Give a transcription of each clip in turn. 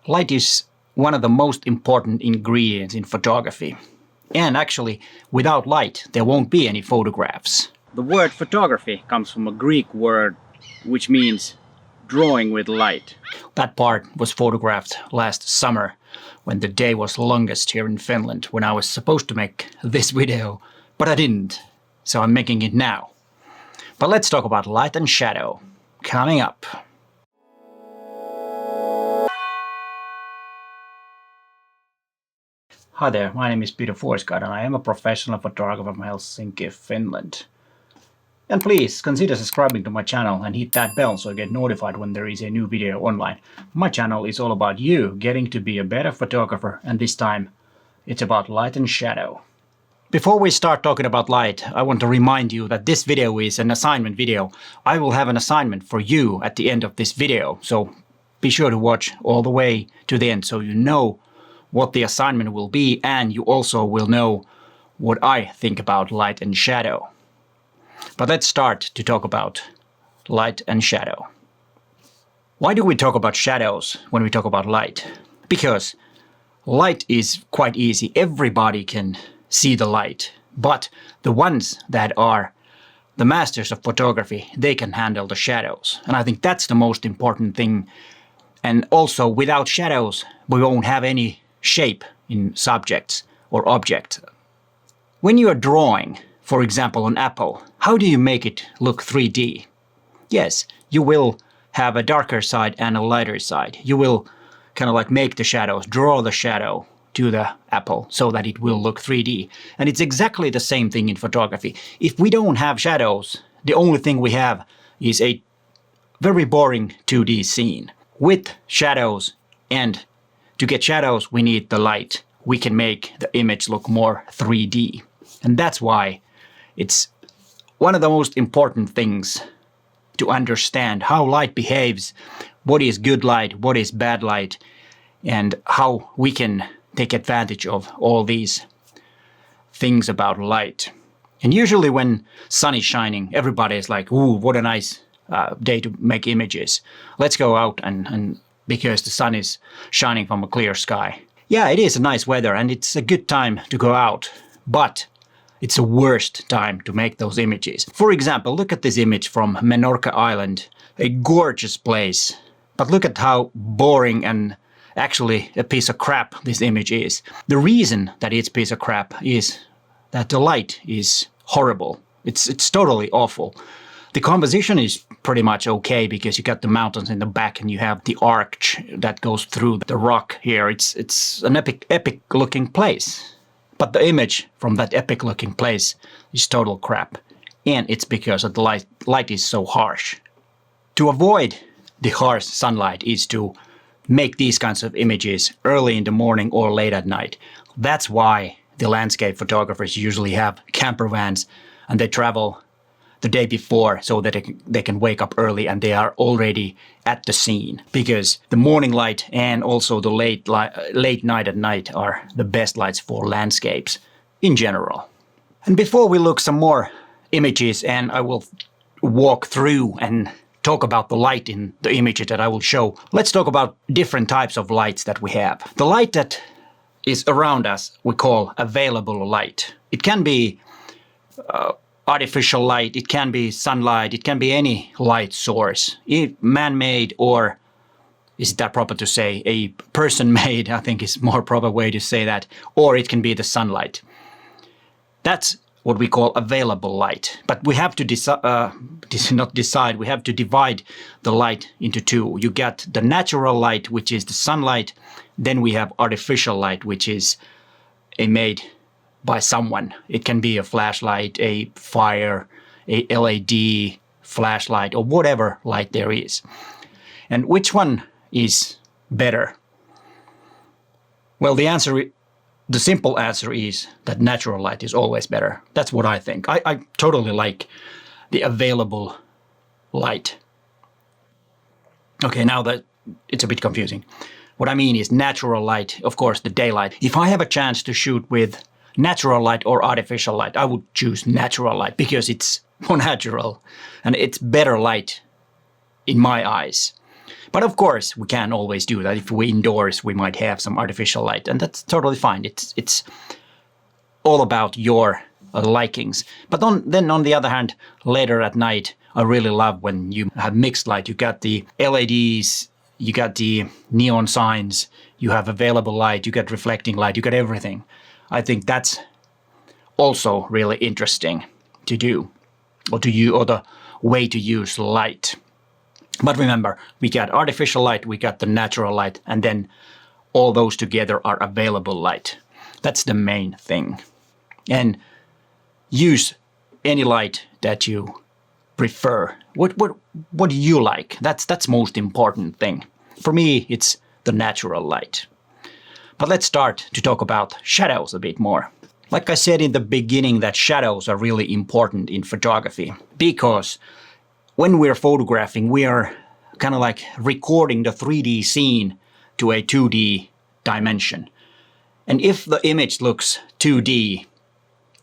Light is one of the most important ingredients in photography. And actually, without light, there won't be any photographs. The word photography comes from a Greek word which means drawing with light. That part was photographed last summer when the day was longest here in Finland, when I was supposed to make this video, but I didn't, so I'm making it now. But let's talk about light and shadow, coming up. Hi there, my name is Peter Forsgaard and I am a professional photographer from Helsinki, Finland. And please consider subscribing to my channel and hit that bell so you get notified when there is a new video online. My channel is all about you getting to be a better photographer, and this time it's about light and shadow. Before we start talking about light, I want to remind you that this video is an assignment video. I will have an assignment for you at the end of this video, so be sure to watch all the way to the end so you know what the assignment will be, and you also will know what I think about light and shadow. But let's start to talk about light and shadow. Why do we talk about shadows when we talk about light? Because light is quite easy. Everybody can see the light, but the ones that are the masters of photography, they can handle the shadows. And I think that's the most important thing. And also, without shadows, we won't have any shape in subjects or objects. When you are drawing, for example, an apple, how do you make it look 3D? Yes, you will have a darker side and a lighter side. You will kind of like make the shadows, draw the shadow to the apple so that it will look 3D. And it's exactly the same thing in photography. If we don't have shadows, the only thing we have is a very boring 2D scene. With shadows, and to get shadows we need the light, we can make the image look more 3D. And that's why it's one of the most important things to understand how light behaves, what is good light, what is bad light, and how we can take advantage of all these things about light. And usually when sun is shining, everybody is like, ooh, what a nice day to make images. Let's go out and because the sun is shining from a clear sky. Yeah, it is a nice weather and it's a good time to go out, but it's the worst time to make those images. For example, look at this image from Menorca Island, a gorgeous place. But look at how boring and actually a piece of crap this image is. The reason that it's a piece of crap is that the light is horrible. It's totally awful. The composition is pretty much okay because you got the mountains in the back and you have the arch that goes through the rock here. It's an epic looking place. But the image from that epic looking place is total crap. And it's because the light is so harsh. To avoid the harsh sunlight is to make these kinds of images early in the morning or late at night. That's why the landscape photographers usually have camper vans and they travel the day before so that they can wake up early and they are already at the scene. Because the morning light and also the late night at night are the best lights for landscapes in general. And before we look some more images and I will walk through and talk about the light in the images that I will show, let's talk about different types of lights that we have. The light that is around us we call available light. It can be artificial light, it can be sunlight, it can be any light source, man-made, or is that proper to say a person-made, I think is more proper way to say that, or it can be the sunlight. That's what we call available light. But we have to we have to divide the light into two. You get the natural light, which is the sunlight, then we have artificial light, which is made by someone. It can be a flashlight, a fire, a LED flashlight, or whatever light there is. And which one is better? Well, the simple answer is that natural light is always better. That's what I think. I totally like the available light. Okay, now that it's a bit confusing. What I mean is natural light, of course, the daylight. If I have a chance to shoot with natural light or artificial light, I would choose natural light because it's more natural and it's better light in my eyes. But of course, we can't always do that. If we're indoors, we might have some artificial light, and that's totally fine. It's all about your likings. But then on the other hand, later at night, I really love when you have mixed light. You got the LEDs, you got the neon signs, you have available light, you got reflecting light, you got everything. I think that's also really interesting to do, or the way to use light. But remember, we got artificial light, we got the natural light, and then all those together are available light. That's the main thing. And use any light that you prefer. What do you like? That's most important thing. For me, it's the natural light. But let's start to talk about shadows a bit more. Like I said in the beginning, that shadows are really important in photography, because when we're photographing, we are kind of like recording the 3D scene to a 2D dimension. And if the image looks 2D,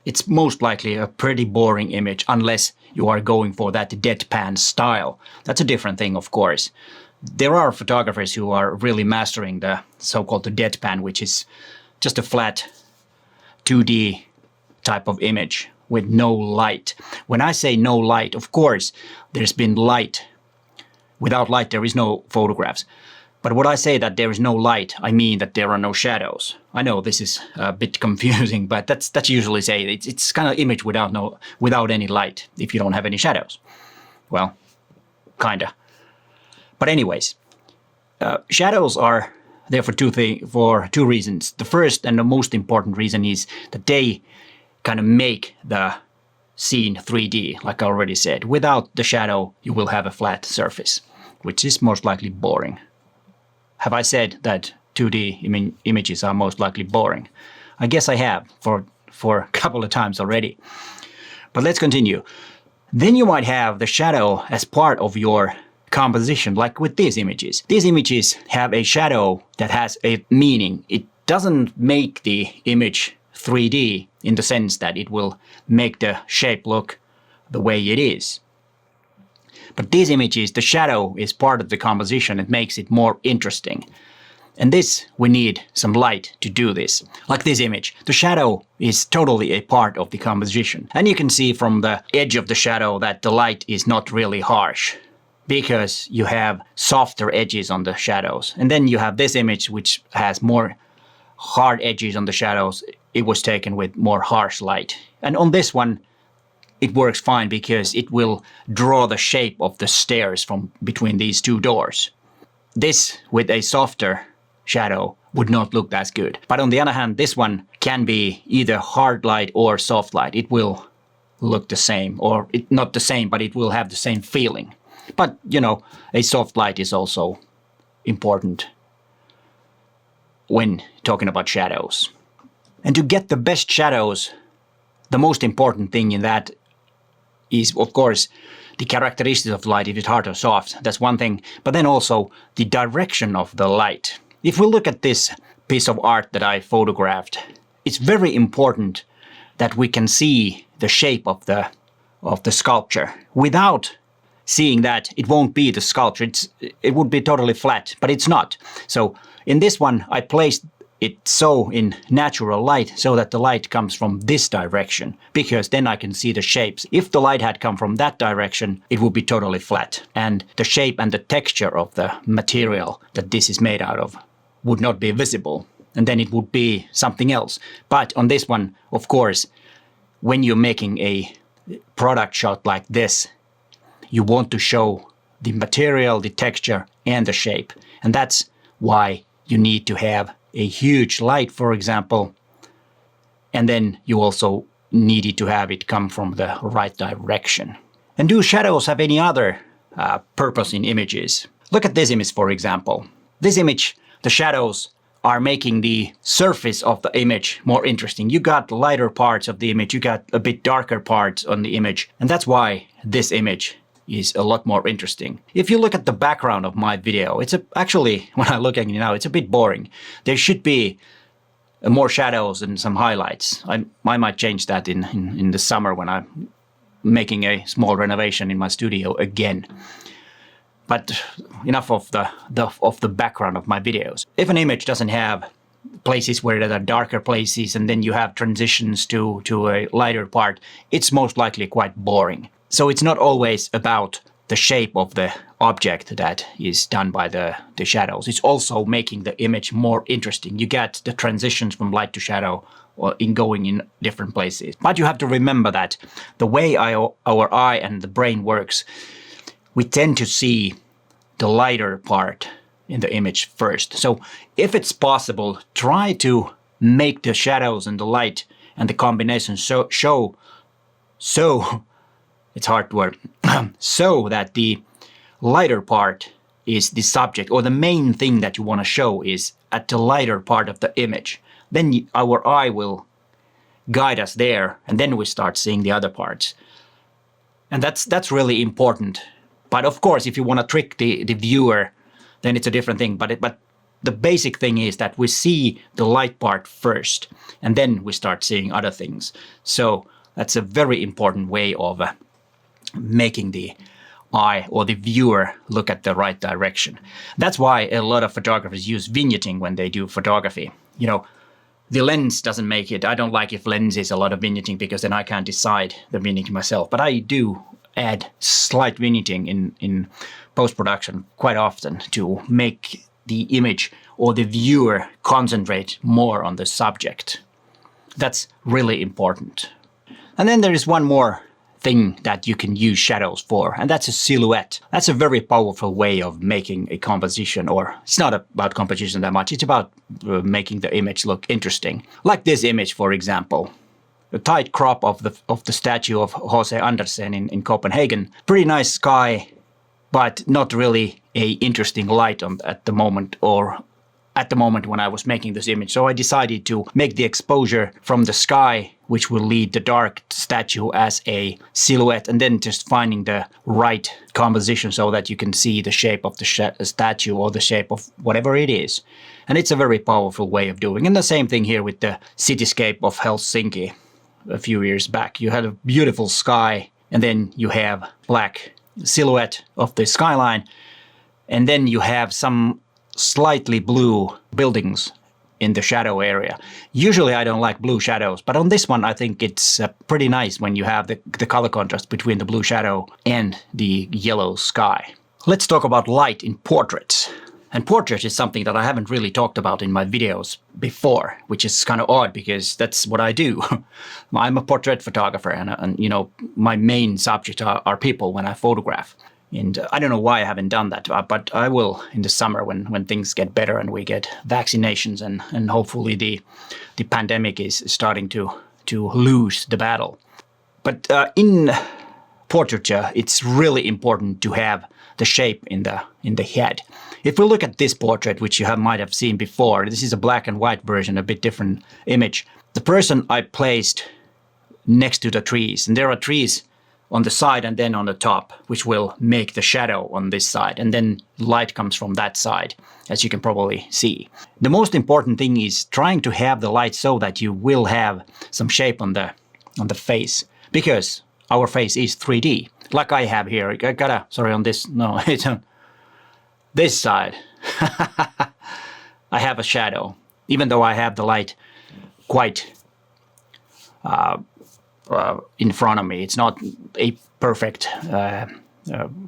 it's most likely a pretty boring image, unless you are going for that deadpan style. That's a different thing, of course. There are photographers who are really mastering the so-called deadpan, which is just a flat 2D type of image with no light. When I say no light, of course, there's been light. Without light, there is no photographs. But when I say that there is no light, I mean that there are no shadows. I know this is a bit confusing, but that's usually say it's kind of image without any light if you don't have any shadows. Well, kinda. But anyways, shadows are there for two reasons. The first and the most important reason is that they kind of make the scene 3D, like I already said. Without the shadow, you will have a flat surface, which is most likely boring. Have I said that 2D images are most likely boring? I guess I have for a couple of times already. But let's continue. Then you might have the shadow as part of your composition, like with these images. These images have a shadow that has a meaning. It doesn't make the image 3D in the sense that it will make the shape look the way it is. But these images, the shadow is part of the composition. It makes it more interesting. And this, we need some light to do this. Like this image, the shadow is totally a part of the composition. And you can see from the edge of the shadow that the light is not really harsh, because you have softer edges on the shadows. And then you have this image which has more hard edges on the shadows. It was taken with more harsh light. And on this one, it works fine because it will draw the shape of the stairs from between these two doors. This, with a softer shadow, would not look as good. But on the other hand, this one can be either hard light or soft light. It will look the same, or not the same, but it will have the same feeling. But, you know, a soft light is also important when talking about shadows. And to get the best shadows, the most important thing in that is, of course, the characteristics of light, if it's hard or soft. That's one thing. But then also the direction of the light. If we look at this piece of art that I photographed, it's very important that we can see the shape of the sculpture. Without seeing that, it won't be the sculpture. It would be totally flat, but it's not. So in this one, I placed it so in natural light so that the light comes from this direction, because then I can see the shapes. If the light had come from that direction, it would be totally flat, and the shape and the texture of the material that this is made out of would not be visible, and then it would be something else. But on this one, of course, when you're making a product shot like this, you want to show the material, the texture, and the shape. And that's why you need to have a huge light, for example, and then you also needed to have it come from the right direction. And do shadows have any other purpose in images? Look at this image, for example. This image, the shadows are making the surface of the image more interesting. You got lighter parts of the image, you got a bit darker parts on the image, and that's why this image is a lot more interesting. If you look at the background of my video, it's actually, when I look at it now, it's a bit boring. There should be more shadows and some highlights. I might change that in the summer when I'm making a small renovation in my studio again. But enough of the background of my videos. If an image doesn't have places where there are darker places and then you have transitions to a lighter part, it's most likely quite boring. So it's not always about the shape of the object that is done by the shadows. It's also making the image more interesting. You get the transitions from light to shadow in going in different places. But you have to remember that the way our eye and the brain works, we tend to see the lighter part in the image first. So if it's possible, try to make the shadows and the light and the combination so it's hard word, so that the lighter part is the subject, or the main thing that you want to show is at the lighter part of the image. Then our eye will guide us there, and then we start seeing the other parts. And that's really important. But of course, if you want to trick the viewer, then it's a different thing. But the basic thing is that we see the light part first, and then we start seeing other things. So that's a very important way of making the eye or the viewer look at the right direction. That's why a lot of photographers use vignetting when they do photography. You know, the lens doesn't make it. I don't like if lens is a lot of vignetting, because then I can't decide the vignetting myself. But I do add slight vignetting in post-production quite often to make the image or the viewer concentrate more on the subject. That's really important. And then there is one more thing that you can use shadows for, and that's a silhouette. That's a very powerful way of making a composition, or it's not about composition that much, it's about making the image look interesting. Like this image, for example. A tight crop of the statue of Jose Andersen in Copenhagen. Pretty nice sky, but not really a interesting light at the moment, or at the moment when I was making this image. So I decided to make the exposure from the sky, which will lead the dark statue as a silhouette, and then just finding the right composition so that you can see the shape of the statue or the shape of whatever it is. And it's a very powerful way of doing. And the same thing here with the cityscape of Helsinki a few years back. You had a beautiful sky, and then you have black silhouette of the skyline, and then you have some slightly blue buildings in the shadow area. Usually I don't like blue shadows, but on this one I think it's pretty nice when you have the color contrast between the blue shadow and the yellow sky. Let's talk about light in portraits. And portraits is something that I haven't really talked about in my videos before, which is kind of odd because that's what I do. I'm a portrait photographer, and you know, my main subject are people when I photograph. And I don't know why I haven't done that, but I will in the summer when things get better and we get vaccinations and hopefully the pandemic is starting to lose the battle. But in portraiture, it's really important to have the shape in the head. If we look at this portrait, which you might have seen before, this is a black and white version, a bit different image. The person I placed next to the trees, and there are trees on the side and then on the top, which will make the shadow on this side, and then light comes from that side, as you can probably see. The most important thing is trying to have the light so that you will have some shape on the face, because our face is 3D, like I have here. I gotta, sorry, on this, no, it's on this side. I have a shadow, even though I have the light quite in front of me. It's not a perfect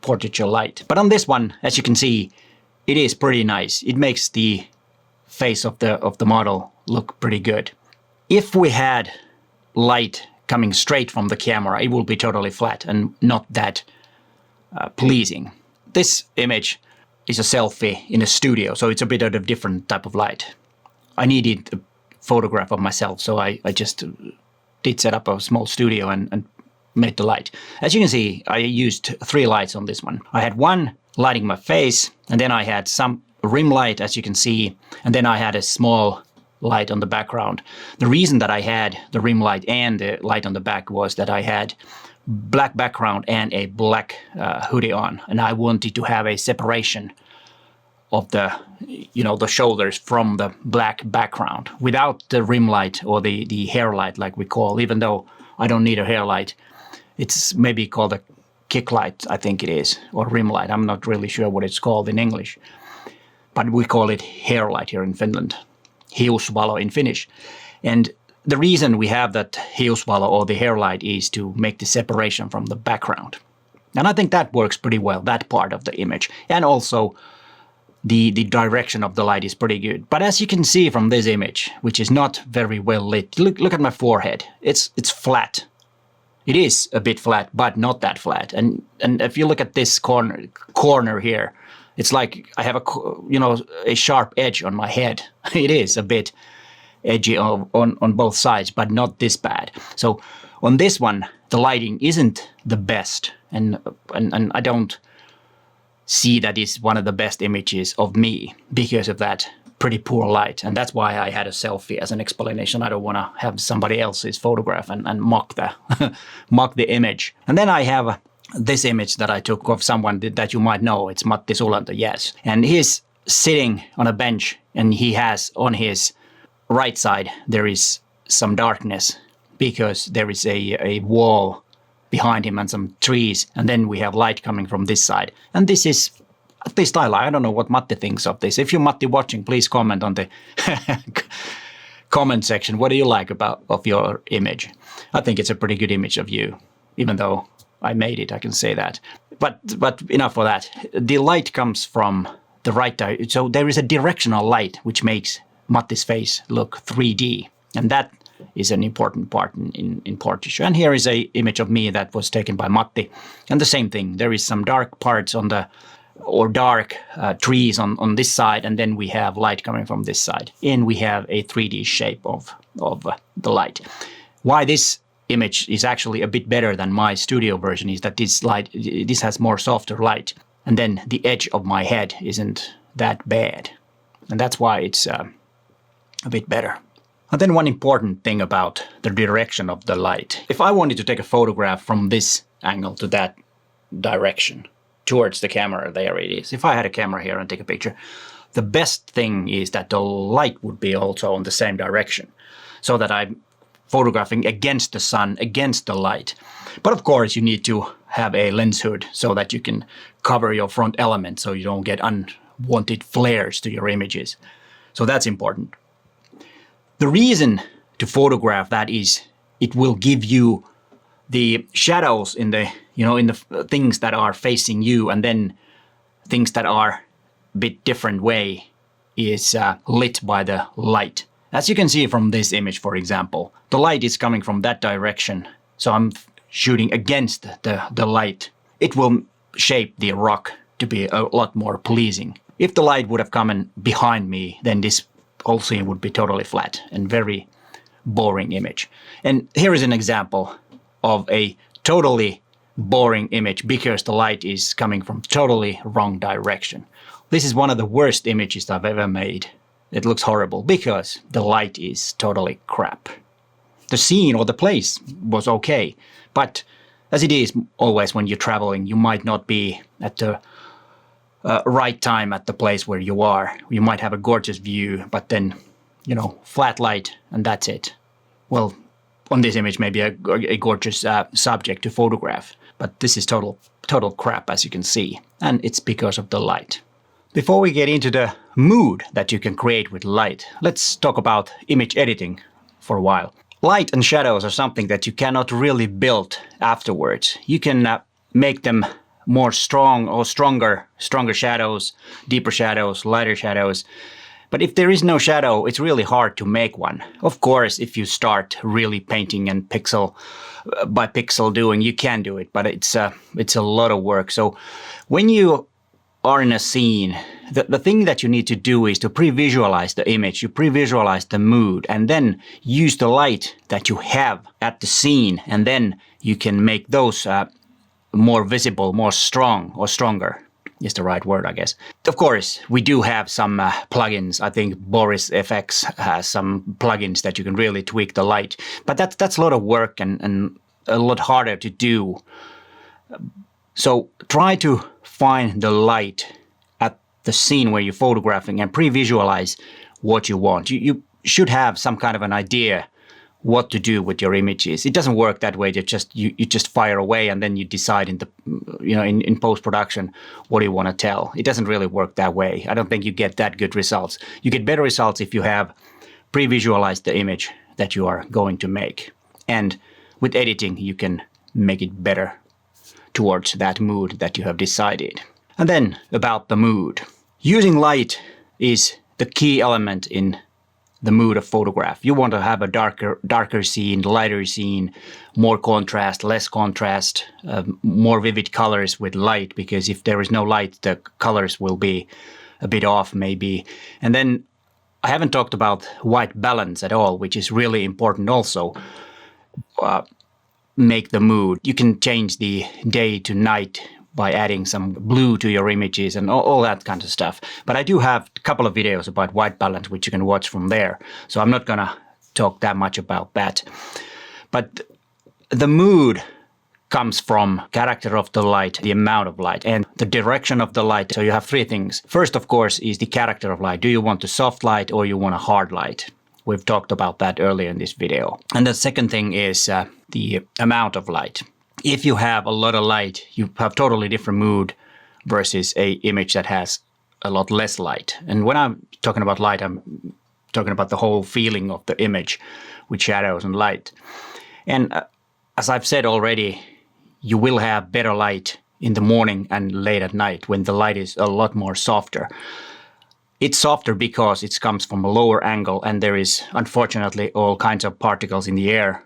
portraiture light. But on this one, as you can see, it is pretty nice. It makes the face of the model look pretty good. If we had light coming straight from the camera, it will be totally flat and not that pleasing. This image is a selfie in a studio, so it's a bit of a different type of light. I needed a photograph of myself, so I just did set up a small studio and made the light. As you can see, I used 3 lights on this one. I had one lighting my face, and then I had some rim light, as you can see, and then I had a small light on the background. The reason that I had the rim light and the light on the back was that I had black background and a black hoodie on, and I wanted to have a separation of the shoulders from the black background without the rim light or the hair light, like we call, even though I don't need a hair light. It's maybe called a kick light, I think it is, or rim light. I'm not really sure what it's called in English. But we call it hair light here in Finland. Hiusvalo in Finnish. And the reason we have that hiusvalo or the hair light is to make the separation from the background. And I think that works pretty well, that part of the image. And also the direction of the light is pretty good. But as you can see from this image, which is not very well lit, look at my forehead. It's flat. It is a bit flat, but not that flat. And if you look at this corner here, it's like I have a sharp edge on my head. It is a bit edgy on both sides, but not this bad. So on this one, the lighting isn't the best, and I don't see that is one of the best images of me because of that pretty poor light. And that's why I had a selfie as an explanation. I don't want to have somebody else's photograph and mock the image. And then I have this image that I took of someone that you might know. It's Matti Sulanto, yes. And he's sitting on a bench, and he has on his right side, there is some darkness because there is a wall behind him and some trees. And then we have light coming from this side. And this is, at least I don't know what Matti thinks of this. If you're Matti watching, please comment on the comment section. What do you like of your image? I think it's a pretty good image of you, even though I made it, I can say that. But enough for that. The light comes from the right side. So there is a directional light which makes Matti's face look 3D. And that is an important part in portraiture. And here is an image of me that was taken by Matti. And the same thing, there is some dark parts on dark trees on this side, and then we have light coming from this side. And we have a 3D shape of the light. Why this image is actually a bit better than my studio version is that this has more softer light. And then the edge of my head isn't that bad. And that's why it's a bit better. And then one important thing about the direction of the light. If I wanted to take a photograph from this angle to that direction, towards the camera, there it is. If I had a camera here and take a picture, the best thing is that the light would be also on the same direction, so that I'm photographing against the sun, against the light. But of course, you need to have a lens hood so that you can cover your front element so you don't get unwanted flares to your images. So that's important. The reason to photograph that is it will give you the shadows in the things that are facing you, and then things that are a bit different way is lit by the light. As you can see from this image, for example, the light is coming from that direction. So I'm shooting against the light. It will shape the rock to be a lot more pleasing. If the light would have come in behind me, then this whole scene would be totally flat and very boring image. And here is an example of a totally boring image because the light is coming from totally wrong direction. This is one of the worst images I've ever made. It looks horrible because the light is totally crap. The scene or the place was okay, but as it is always when you're traveling, you might not be at the right time at the place where you are. You might have a gorgeous view, but then, flat light and that's it. Well, on this image, maybe a gorgeous subject to photograph, but this is total crap, as you can see, and it's because of the light. Before we get into the mood that you can create with light, let's talk about image editing for a while. Light and shadows are something that you cannot really build afterwards. You can make them more strong or stronger shadows, deeper shadows, lighter shadows. But if there is no shadow, it's really hard to make one. Of course, if you start really painting and pixel by pixel doing, you can do it, but it's a lot of work. So when you are in a scene, the thing that you need to do is to pre-visualize the image, you pre-visualize the mood, and then use the light that you have at the scene, and then you can make those more visible, more strong, or stronger is the right word, I guess. Of course, we do have some plugins. I think Boris FX has some plugins that you can really tweak the light, but that's a lot of work and a lot harder to do. So try to find the light at the scene where you're photographing and pre-visualize what you want. You should have some kind of an idea what to do with your images. It doesn't work that way. You just fire away and then you decide in post-production what you want to tell. It doesn't really work that way. I don't think you get that good results. You get better results if you have pre-visualized the image that you are going to make. And with editing, you can make it better towards that mood that you have decided. And then about the mood. Using light is the key element in the mood of photograph. You want to have a darker scene, lighter scene, more contrast, less contrast, more vivid colors with light, because if there is no light, the colors will be a bit off maybe. And then I haven't talked about white balance at all, which is really important also. Make the mood. You can change the day to night by adding some blue to your images and all that kind of stuff. But I do have a couple of videos about white balance, which you can watch from there. So I'm not going to talk that much about that. But the mood comes from character of the light, the amount of light, and the direction of the light. So you have three things. First, of course, is the character of light. Do you want a soft light or you want a hard light? We've talked about that earlier in this video. And the second thing is the amount of light. If you have a lot of light, you have totally different mood versus a image that has a lot less light. And when I'm talking about light, I'm talking about the whole feeling of the image with shadows and light. And as I've said already, you will have better light in the morning and late at night when the light is a lot more softer. It's softer because it comes from a lower angle and there is unfortunately all kinds of particles in the air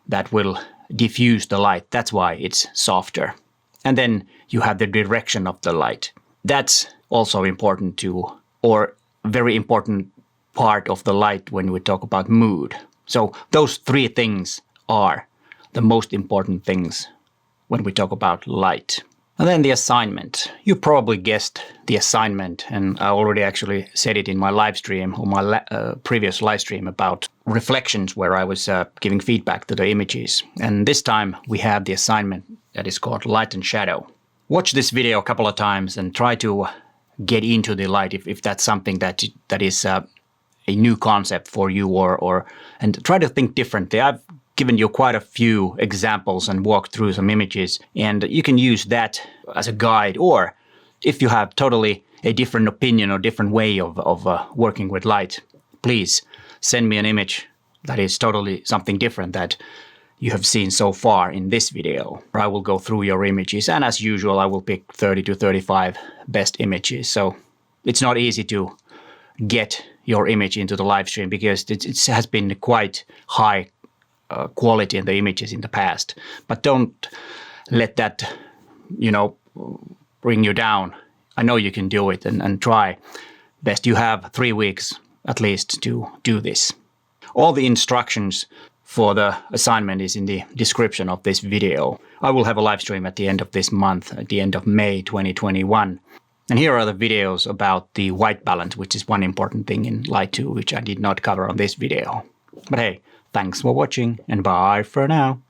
that will diffuse the light. That's why it's softer. And then you have the direction of the light. That's also important too, or very important part of the light when we talk about mood. So those three things are the most important things when we talk about light. And then the assignment. You probably guessed the assignment, and I already actually said it in my live stream or my previous live stream about reflections where I was giving feedback to the images. And this time we have the assignment that is called light and shadow. Watch this video a couple of times and try to get into the light if that's something that is a new concept for you, and try to think differently. I've given you quite a few examples and walked through some images, and you can use that as a guide. Or if you have totally a different opinion or different way of working with light, please send me an image that is totally something different that you have seen so far in this video. I will go through your images, and as usual, I will pick 30 to 35 best images. So it's not easy to get your image into the live stream because it has been quite high quality in the images in the past. But don't let that, bring you down. I know you can do it and try. Best you have 3 weeks at least to do this. All the instructions for the assignment is in the description of this video. I will have a live stream at the end of this month, at the end of May 2021. And here are the videos about the white balance, which is one important thing in Light 2, which I did not cover on this video. But hey, thanks for watching and bye for now.